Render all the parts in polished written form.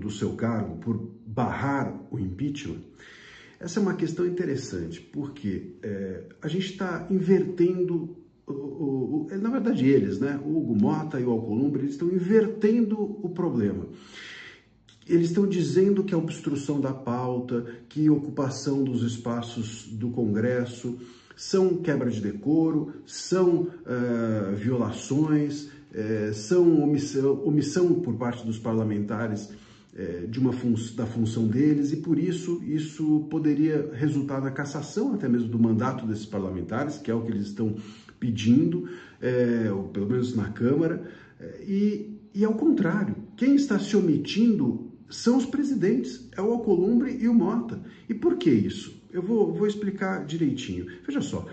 do seu cargo por barrar o impeachment? Essa é uma questão interessante, porque a gente está invertendo, na verdade eles, né? O Hugo Motta e o Alcolumbre, eles estão invertendo o problema. Eles estão dizendo que a obstrução da pauta, que a ocupação dos espaços do Congresso são quebra de decoro, são violações, são omissão por parte dos parlamentares da função deles, e por isso poderia resultar na cassação até mesmo do mandato desses parlamentares, que é o que eles estão pedindo, ou pelo menos na Câmara, e ao contrário, quem está se omitindo são os presidentes, é o Alcolumbre e o Motta. E por que isso? Eu vou explicar direitinho. Veja só,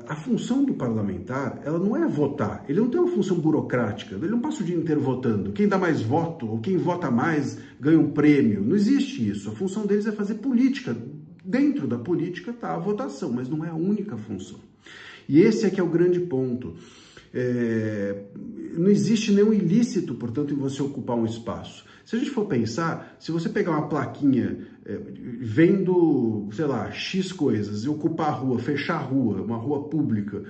a função do parlamentar, ela não é votar, ele não tem uma função burocrática, ele não passa o dia inteiro votando, quem dá mais voto ou quem vota mais ganha um prêmio, não existe isso. A função deles é fazer política, dentro da política está a votação, mas não é a única função. E esse é que é o grande ponto. Não existe nenhum ilícito, portanto, em você ocupar um espaço. Se a gente for pensar, se você pegar uma plaquinha vendo, sei lá, X coisas e ocupar a rua, fechar a rua, uma rua pública,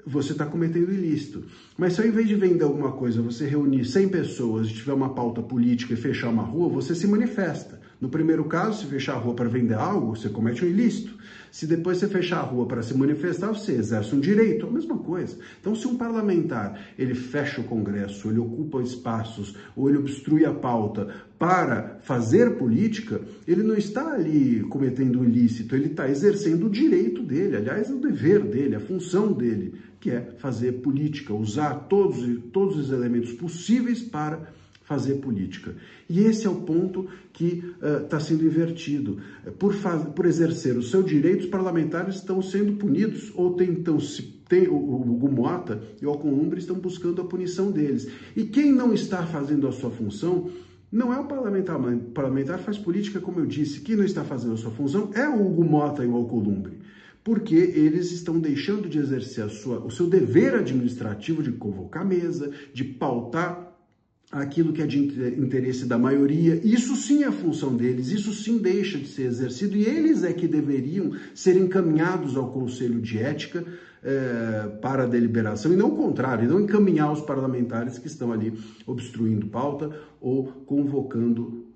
você está cometendo ilícito. Mas se ao invés de vender alguma coisa, você reunir 100 pessoas e tiver uma pauta política e fechar uma rua, você se manifesta. No primeiro caso, se fechar a rua para vender algo, você comete um ilícito. Se depois você fechar a rua para se manifestar, você exerce um direito, é a mesma coisa. Então, se um parlamentar, ele fecha o Congresso, ele ocupa espaços, ou ele obstrui a pauta para fazer política, ele não está ali cometendo um ilícito, ele está exercendo o direito dele, aliás, é o dever dele, a função dele, que é fazer política, usar todos os elementos possíveis para fazer política. E esse é o ponto que está sendo invertido. Por exercer o seu direito, os parlamentares estão sendo punidos, ou o Hugo Motta e o Alcolumbre estão buscando a punição deles. E quem não está fazendo a sua função não é o parlamentar. O parlamentar faz política, como eu disse. Quem não está fazendo a sua função é o Hugo Motta e o Alcolumbre, porque eles estão deixando de exercer o seu dever administrativo de convocar a mesa, de pautar aquilo que é de interesse da maioria. Isso sim é a função deles, isso sim deixa de ser exercido, e eles é que deveriam ser encaminhados ao Conselho de Ética para a deliberação, e não o contrário, não encaminhar os parlamentares que estão ali obstruindo pauta ou convocando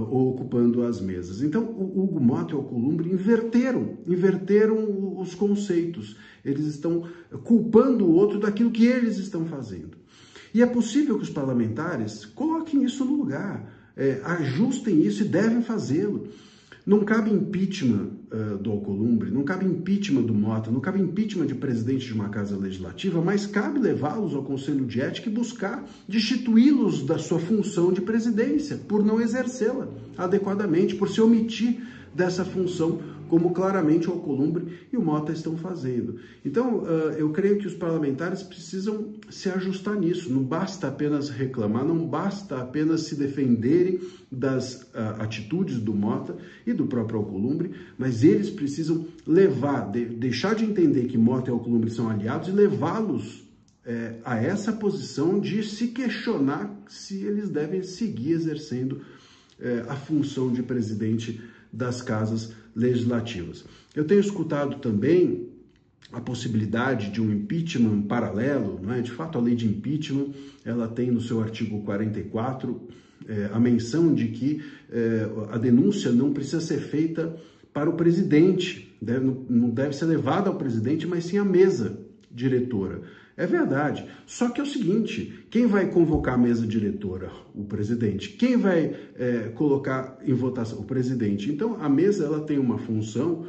ou ocupando as mesas. Então, o Hugo Motta e o Alcolumbre inverteram os conceitos. Eles estão culpando o outro daquilo que eles estão fazendo. E é possível que os parlamentares coloquem isso no lugar, ajustem isso e devem fazê-lo. Não cabe impeachment do Alcolumbre, não cabe impeachment do Motta, não cabe impeachment de presidente de uma casa legislativa, mas cabe levá-los ao Conselho de Ética e buscar destituí-los da sua função de presidência, por não exercê-la adequadamente, por se omitir dessa função, como claramente o Alcolumbre e o Motta estão fazendo. Então, eu creio que os parlamentares precisam se ajustar nisso. Não basta apenas reclamar, não basta apenas se defenderem das atitudes do Motta e do próprio Alcolumbre, mas eles precisam deixar de entender que Motta e Alcolumbre são aliados e levá-los a essa posição de se questionar se eles devem seguir exercendo a função de presidente das casas legislativas. Eu tenho escutado também a possibilidade de um impeachment paralelo, não é? De fato, a lei de impeachment, ela tem no seu artigo 44 a menção de que a denúncia não precisa ser feita para o presidente, não deve ser levada ao presidente, mas sim à mesa diretora. É verdade, só que é o seguinte, quem vai convocar a mesa diretora? O presidente. Quem vai colocar em votação? O presidente. Então, a mesa ela tem uma função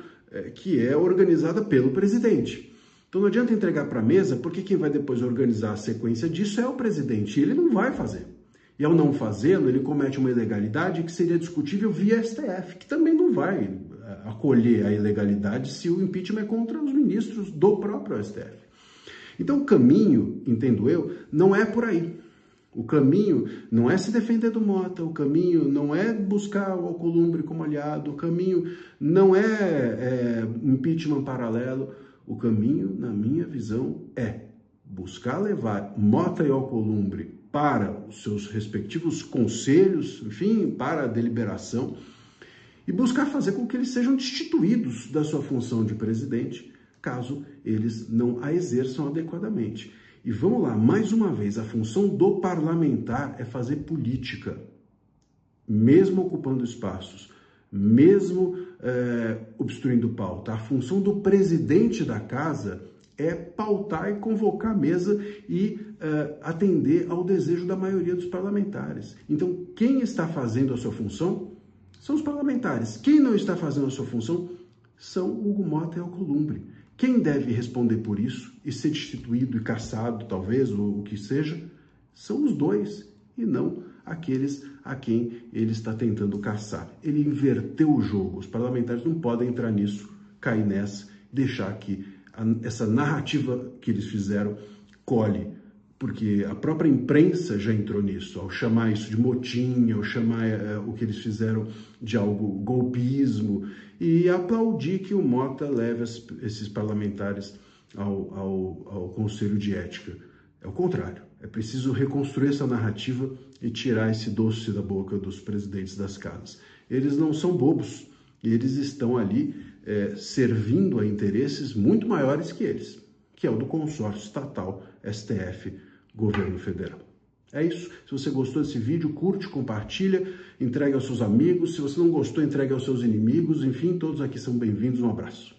que é organizada pelo presidente. Então, não adianta entregar para a mesa, porque quem vai depois organizar a sequência disso é o presidente, e ele não vai fazer. E ao não fazê-lo, ele comete uma ilegalidade que seria discutível via STF, que também não vai acolher a ilegalidade se o impeachment é contra os ministros do próprio STF. Então, o caminho, entendo eu, não é por aí. O caminho não é se defender do Motta, o caminho não é buscar o Alcolumbre como aliado, o caminho não é impeachment paralelo. O caminho, na minha visão, é buscar levar Motta e Alcolumbre para os seus respectivos conselhos, enfim, para a deliberação, e buscar fazer com que eles sejam destituídos da sua função de presidente, caso eles não a exerçam adequadamente. E vamos lá, mais uma vez, a função do parlamentar é fazer política, mesmo ocupando espaços, mesmo obstruindo pauta. A função do presidente da casa é pautar e convocar a mesa e atender ao desejo da maioria dos parlamentares. Então, quem está fazendo a sua função são os parlamentares. Quem não está fazendo a sua função são Hugo Motta e Alcolumbre. Quem deve responder por isso e ser destituído e cassado, talvez, ou o que seja, são os dois, e não aqueles a quem ele está tentando caçar. Ele inverteu o jogo. Os parlamentares não podem entrar nisso, cair nessa, deixar que essa narrativa que eles fizeram colhe, porque a própria imprensa já entrou nisso, ao chamar isso de motim, ao chamar o que eles fizeram de algo golpismo, e aplaudir que o Motta leve esses parlamentares ao Conselho de Ética. É o contrário, é preciso reconstruir essa narrativa e tirar esse doce da boca dos presidentes das casas. Eles não são bobos, eles estão ali servindo a interesses muito maiores que eles, que é o do consórcio estatal STF, governo federal. É isso. Se você gostou desse vídeo, curte, compartilha, entregue aos seus amigos. Se você não gostou, entregue aos seus inimigos. Enfim, todos aqui são bem-vindos. Um abraço.